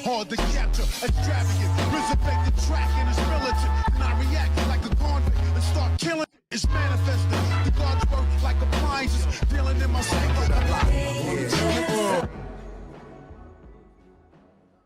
hard to capture, extravagant, resurrect the track and it's militant. And I react like a convict and start killing. It's manifesting. The gods work like appliances, dealing in my sacred life.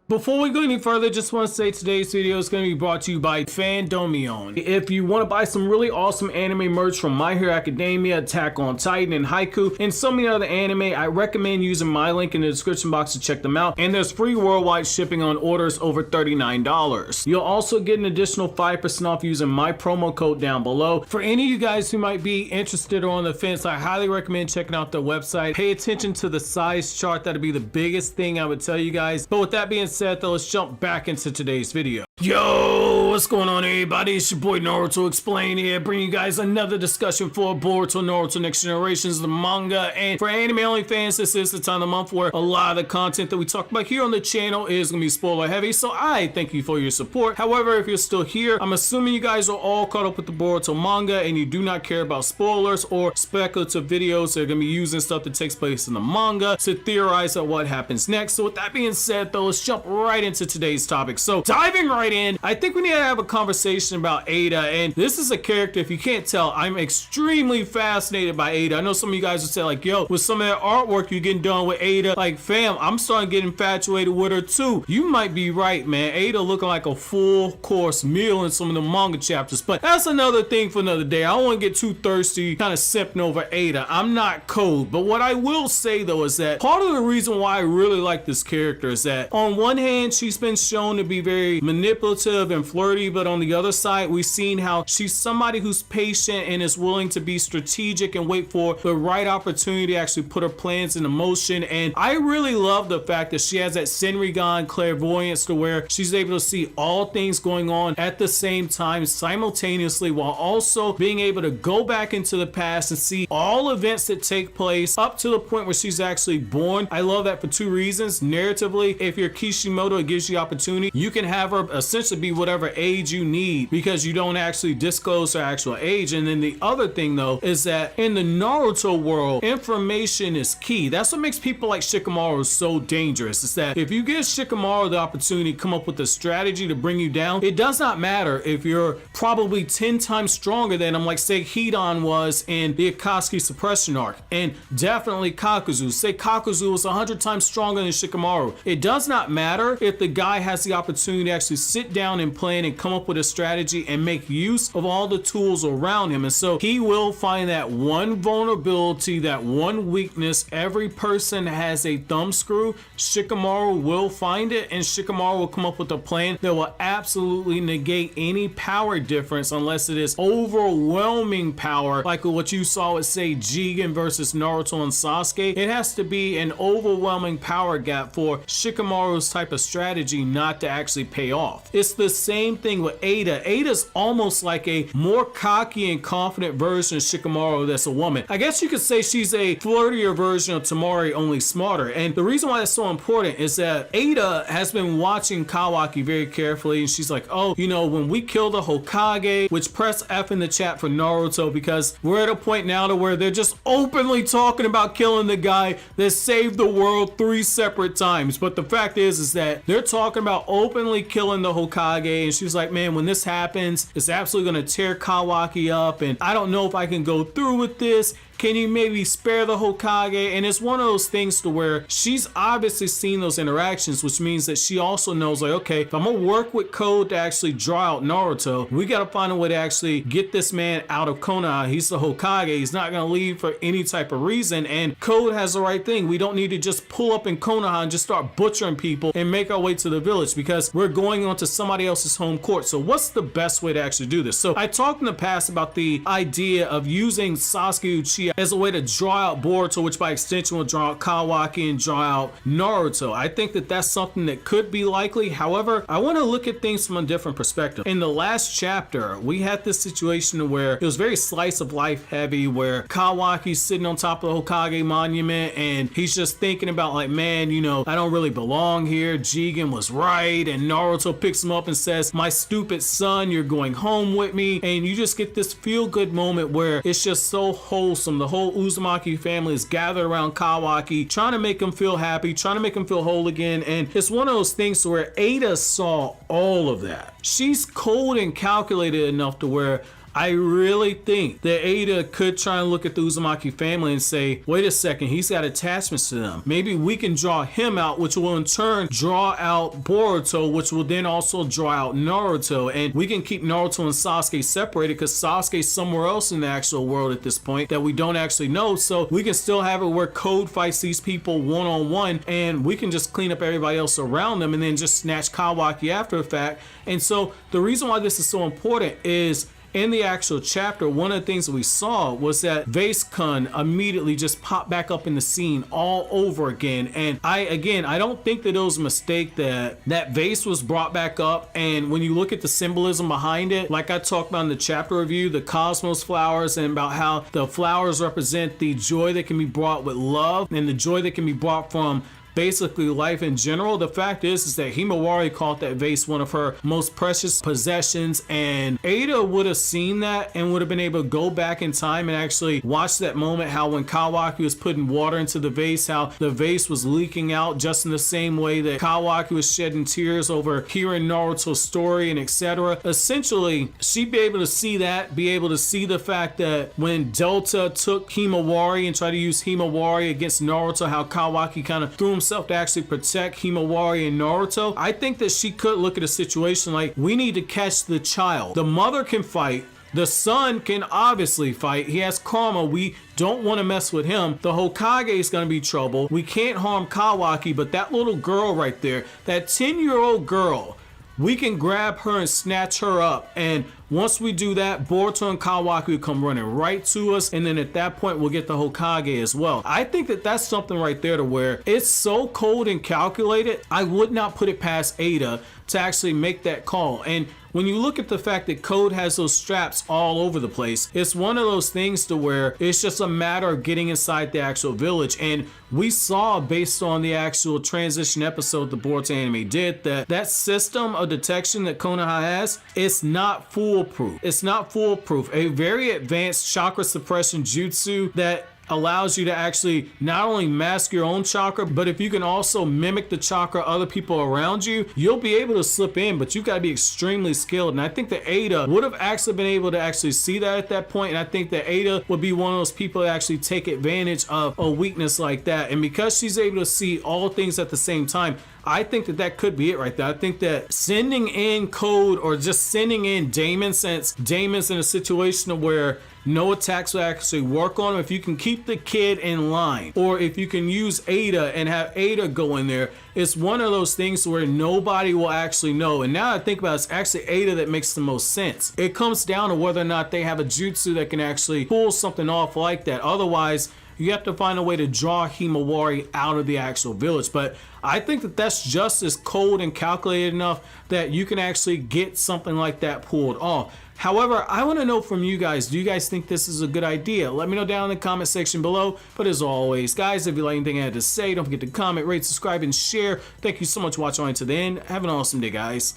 Before we go any further, just want to say today's video is going to be brought to you by Fandomion. If you want to buy some really awesome anime merch from My Hero Academia, Attack on Titan, and Haiku, and so many other anime, I recommend using my link in the description box to check them out. And there's free worldwide shipping on orders over $39. You'll also get an additional 5% off using my promo code down below. For any of you guys who might be interested or on the fence, I highly recommend checking out their website. Pay attention to the size chart. That'll be the biggest thing I would tell you guys. But with that being said, though, let's jump back into today's video. Yo, what's going on, everybody? It's your boy Naruto Explain here, bringing you guys another discussion for Boruto Naruto Next Generations, the manga. And for anime only fans, this is the time of the month where a lot of the content that we talk about here on the channel is going to be spoiler heavy, so I thank you for your support. However, if you're still here, I'm assuming you guys are all caught up with the Boruto manga and you do not care about spoilers or speculative videos that are going to be using stuff that takes place in the manga to theorize on what happens next. So with that being said, though, let's jump right into today's topic. So diving right in, I think we need to have a conversation about Ada, and this is a character, if you can't tell, I'm extremely fascinated by Ada. I know some of you guys would say like, yo, with some of that artwork you're getting done with Ada, like fam, I'm starting to get infatuated with her too. You might be right, man. Ada looking like a full course meal in some of the manga chapters, but that's another thing for another day. I don't want to get too thirsty kind of simping over Ada. I'm not cold, but what I will say though is that part of the reason why I really like this character is that on one hand, she's been shown to be very manipulative and flirty, but on the other side, we've seen how she's somebody who's patient and is willing to be strategic and wait for the right opportunity to actually put her plans into motion. And I really love the fact that she has that Senrigan clairvoyance to where she's able to see all things going on at the same time simultaneously, while also being able to go back into the past and see all events that take place up to the point where she's actually born. I love that for two reasons. Narratively, if you're Kishimoto, it gives you opportunity. You can have her essentially be whatever age you need because you don't actually disclose her actual age. And then the other thing though is that in the Naruto world, information is key. That's what makes people like Shikamaru so dangerous, is that if you give Shikamaru the opportunity to come up with a strategy to bring you down, it does not matter if you're probably 10 times stronger than him, like say Hidan was in the Akatsuki suppression arc, and definitely Kakuzu. Say Kakuzu was 100 times stronger than Shikamaru. It does not matter if the guy has the opportunity to actually sit down and plan and come up with a strategy and make use of all the tools around him. And so he will find that one vulnerability, that one weakness. Every person has a thumb screw. Shikamaru will find it, and Shikamaru will come up with a plan that will absolutely negate any power difference unless it is overwhelming power, like what you saw with say Jigen versus Naruto and Sasuke. It has to be an overwhelming power gap for Shikamaru's type of strategy not to actually pay off. It's the same thing with Ada. Ada's almost like a more cocky and confident version of Shikamaru that's a woman. I guess you could say she's a flirtier version of Temari, only smarter. And the reason why that's so important is that Ada has been watching Kawaki very carefully, and she's like, oh, you know, when we kill the Hokage, which press F in the chat for Naruto, because we're at a point now to where they're just openly talking about killing the guy that saved the world 3 separate times. But the fact is that they're talking about openly killing the Hokage, and she's like, man, when this happens, it's absolutely gonna tear Kawaki up, and I don't know if I can go through with this. Can you maybe spare the Hokage? And it's one of those things to where she's obviously seen those interactions, which means that she also knows like, okay, if I'm gonna work with Code to actually draw out Naruto, we gotta find a way to actually get this man out of Konoha. He's the Hokage. He's not gonna leave for any type of reason, and Code has the right thing. We don't need to just pull up in Konoha and just start butchering people and make our way to the village, because we're going onto somebody else's home court. So what's the best way to actually do this? So I talked in the past about the idea of using Sasuke Uchiha as a way to draw out Boruto, which by extension will draw out Kawaki and draw out Naruto. I think that that's something that could be likely. However, I want to look at things from a different perspective. In the last chapter, we had this situation where it was very slice of life heavy, where Kawaki's sitting on top of the Hokage monument and he's just thinking about like, man, you know, I don't really belong here. Jigen was right. And Naruto picks him up and says, my stupid son, you're going home with me. And you just get this feel good moment where it's just so wholesome The whole Uzumaki family is gathered around Kawaki, trying to make him feel happy, trying to make him feel whole again. And it's one of those things where Ada saw all of that. She's cold and calculated enough to where I really think that Ada could try and look at the Uzumaki family and say, wait a second, he's got attachments to them. Maybe we can draw him out, which will in turn draw out Boruto, which will then also draw out Naruto. And we can keep Naruto and Sasuke separated because Sasuke's somewhere else in the actual world at this point that we don't actually know. So we can still have it where Code fights these people one-on-one, and we can just clean up everybody else around them and then just snatch Kawaki after the fact. And so the reason why this is so important is in the actual chapter, one of the things that we saw was that Vase-kun immediately just popped back up in the scene all over again. And I don't think that it was a mistake that Vase was brought back up. And when you look at the symbolism behind it, like I talked about in the chapter review, the cosmos flowers, and about how the flowers represent the joy that can be brought with love and the joy that can be brought from basically life in general. The fact is that Himawari called that vase one of her most precious possessions, and Ada would have seen that and would have been able to go back in time and actually watch that moment, how when Kawaki was putting water into the vase, how the vase was leaking out just in the same way that Kawaki was shedding tears over hearing Naruto's story and etc. Essentially, she'd be able to see that, be able to see the fact that when Delta took Himawari and tried to use Himawari against Naruto, how Kawaki kind of threw himself to actually protect Himawari and Naruto. I think that she could look at a situation like, we need to catch the child. The mother can fight. The son can obviously fight. He has karma. We don't want to mess with him. The Hokage is going to be trouble. We can't harm Kawaki, but that little girl right there, that 10-year-old girl, we can grab her and snatch her up. And once we do that, Boruto and Kawaki will come running right to us, and then at that point we'll get the Hokage as well. I think that that's something right there to where it's so cold and calculated. I would not put it past Ada to actually make that call. And when you look at the fact that Code has those straps all over the place, it's one of those things to where it's just a matter of getting inside the actual village. And we saw, based on the actual transition episode the Boruto anime did, that that system of detection that Konoha has, it's not foolproof. It's not foolproof. A very advanced chakra suppression jutsu that allows you to actually not only mask your own chakra, but if you can also mimic the chakra of other people around you, you'll be able to slip in, but you got to be extremely skilled. And I think that Ada would have actually been able to actually see that at that point. And I think that Ada would be one of those people that actually take advantage of a weakness like that. And because she's able to see all things at the same time, I think that that could be it right there. I think that sending in Code or just sending in Damon, since Damon's in a situation where no attacks will actually work on him, if you can keep the kid in line, or if you can use Ada and have Ada go in there, it's one of those things where nobody will actually know. And now I think about it, it's actually Ada that makes the most sense. It comes down to whether or not they have a jutsu that can actually pull something off like that. Otherwise, you have to find a way to draw Himawari out of the actual village. But I think that that's just as cold and calculated enough that you can actually get something like that pulled off. However, I want to know from you guys, do you guys think this is a good idea? Let me know down in the comment section below. But as always, guys, if you like anything I had to say, don't forget to comment, rate, subscribe, and share. Thank you so much for watching to the end. Have an awesome day, guys.